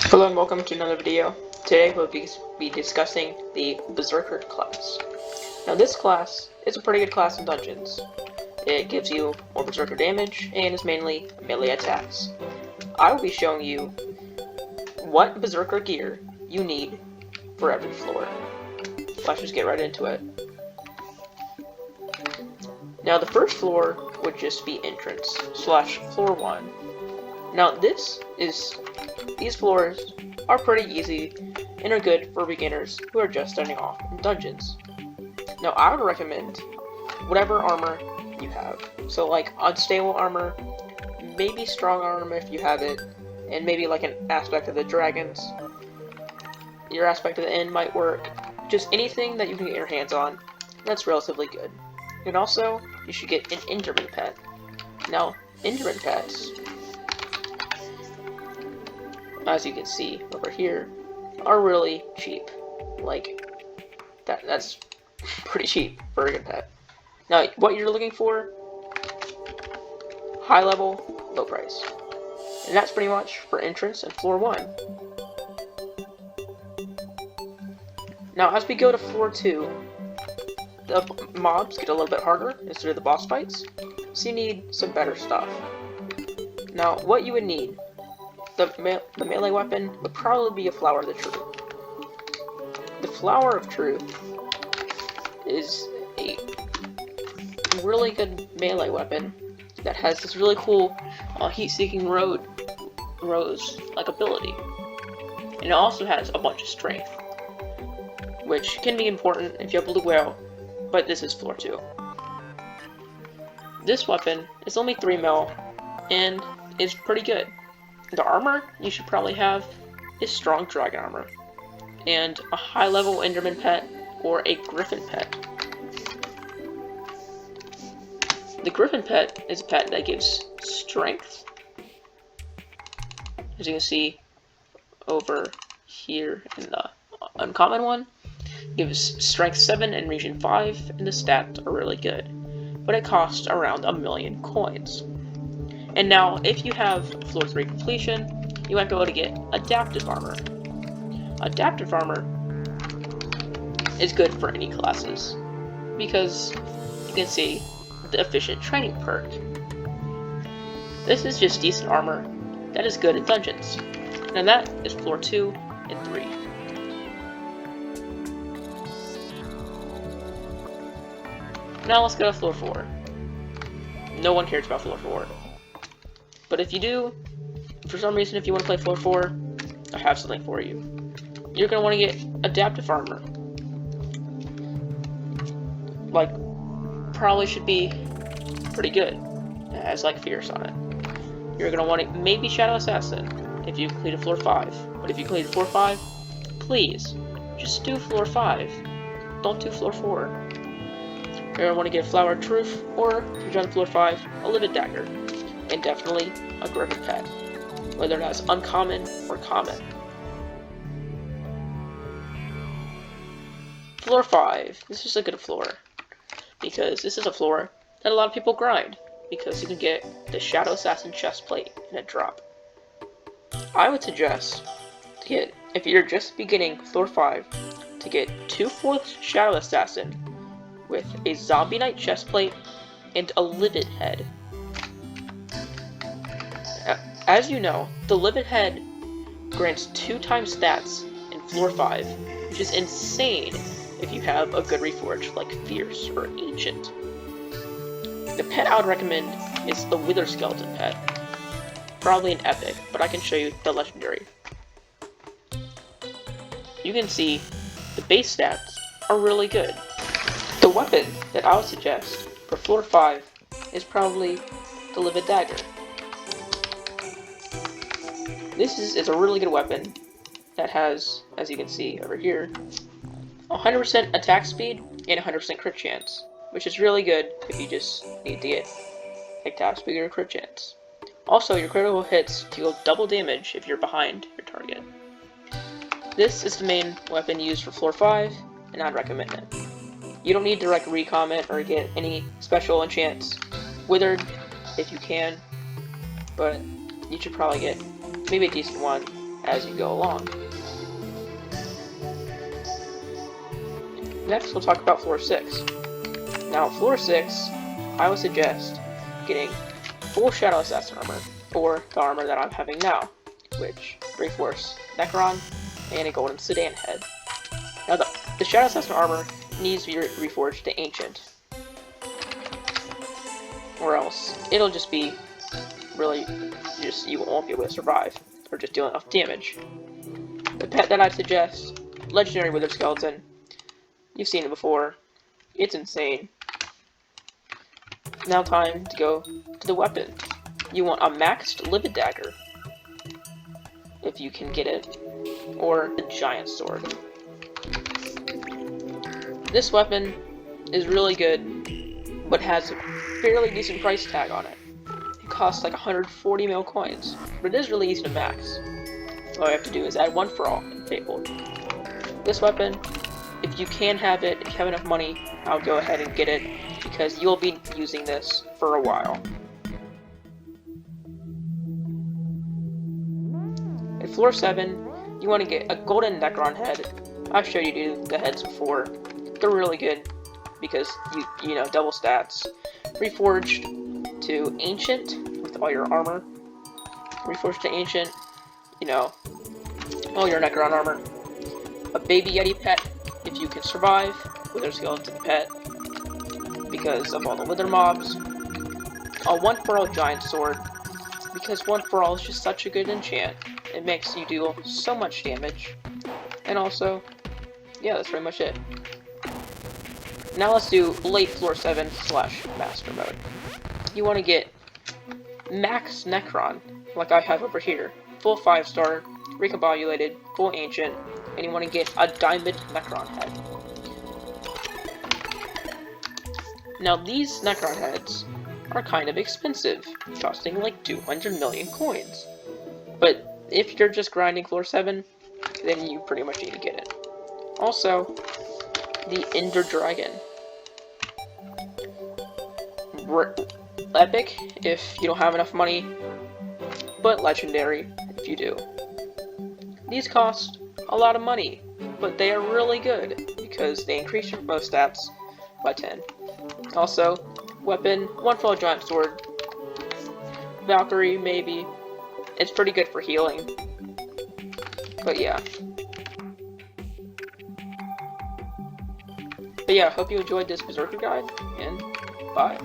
Hello and welcome to another video. Today we'll be discussing the Berserker class. Now this class is a pretty good class in Dungeons. It gives you more Berserker damage and is mainly melee attacks. I will be showing you what Berserker gear you need for every floor. Let's just get right into it. Now the first floor would just be entrance / floor 1. Now these floors are pretty easy and are good for beginners who are just starting off in dungeons. Now I would recommend whatever armor you have. So like unstable armor, maybe strong armor if you have it, and maybe like an aspect of the dragons. Your aspect of the end might work. Just anything that you can get your hands on, that's relatively good. And also, you should get an Enderman pet. Now, Enderman pets, as you can see over here, are really cheap. Like, that's pretty cheap for a good pet. Now, what you're looking for, high level, low price. And that's pretty much for entrance and floor 1. Now, as we go to floor 2, the mobs get a little bit harder instead of the boss fights, so you need some better stuff. Now, what you would need, the melee weapon would probably be a Flower of the Truth. The Flower of Truth is a really good melee weapon that has this really cool heat-seeking rose-like ability. And it also has a bunch of strength, which can be important if you have Blue Whale, but this is floor 2. This weapon is only 3 mil and is pretty good. The armor you should probably have is strong dragon armor, and a high level Enderman pet or a Griffin pet. The Griffin pet is a pet that gives strength, as you can see over here in the uncommon one. Gives strength 7 and region 5, and the stats are really good, but it costs around 1,000,000 coins. And now, if you have floor 3 completion, you might be able to get adaptive armor. Adaptive armor is good for any classes, because you can see the efficient training perk. This is just decent armor that is good in dungeons, and that is floor 2 and 3. Now let's go to floor 4. No one cares about floor 4. But if you do, for some reason if you want to play floor 4, I have something for you. You're going to want to get adaptive armor. Like, probably should be pretty good. It has like fierce on it. You're going to want to maybe Shadow Assassin if you completed floor 5. But if you completed floor 5, please, just do floor 5. Don't do floor 4. You're going to want to get a Flower of Truth, or if you're on floor 5, a Livid Dagger, and definitely a Griffin pet, whether that's uncommon or common. Floor 5, this is a good floor, because this is a floor that a lot of people grind, because you can get the Shadow Assassin chestplate in a drop. I would suggest to get, if you're just beginning floor 5, to get 2/4 Shadow Assassin with a Zombie Knight chestplate and a Livid Head. As you know, the Livid Head grants 2 times stats in floor 5, which is insane if you have a good reforge like Fierce or Ancient. The pet I would recommend is the Wither Skeleton pet. Probably an epic, but I can show you the legendary. You can see the base stats are really good. The weapon that I would suggest for floor 5 is probably the Livid Dagger. This is a really good weapon that has, as you can see over here, 100% attack speed and 100% crit chance, which is really good if you just need to get attack speed or crit chance. Also, your critical hits deal double damage if you're behind your target. This is the main weapon used for floor 5, and I'd recommend it. You don't need direct recom it or get any special enchants. Withered, if you can, but you should probably get maybe a decent one as you go along. Next, we'll talk about floor 6. Now, floor 6, I would suggest getting full Shadow Assassin armor, or the armor that I'm having now, which reinforce Necron and a golden sedan head. Now, the Shadow Assassin armor needs to be reforged to Ancient, or else it'll just be really you won't be able to survive, or just deal enough damage. The pet that I'd suggest, Legendary Wither Skeleton. You've seen it before. It's insane. Now time to go to the weapon. You want a maxed Livid Dagger, if you can get it, or the Giant Sword. This weapon is really good, but has a fairly decent price tag on it. It costs like 140 mil coins, but it is really easy to max. All you have to do is add one for all and Fabled. This weapon, if you can have it, if you have enough money, I'll go ahead and get it, because you'll be using this for a while. At floor 7, you want to get a golden Necron head. I've showed you the heads before. They're really good because you know, double stats. Reforged to Ancient with all your armor. Reforged to Ancient, you know, all your Necron armor. A baby Yeti pet if you can survive. Wither Skeleton pet because of all the Wither mobs. A 1-for-all Giant Sword because 1-for-all is just such a good enchant. It makes you do so much damage. And also, yeah, that's pretty much it. Now let's do late floor 7 / master mode. You want to get max Necron, like I have over here. Full 5-star, recombobulated, full ancient, and you want to get a diamond Necron head. Now these Necron heads are kind of expensive, costing like 200 million coins. But if you're just grinding floor 7, then you pretty much need to get it. Also, the Ender Dragon. Epic if you don't have enough money, but legendary if you do. These cost a lot of money, but they are really good because they increase your bow stats by 10. Also, weapon, 1-for-all Giant Sword, Valkyrie maybe. It's pretty good for healing, but yeah. But yeah, hope you enjoyed this Berserker guide, and bye.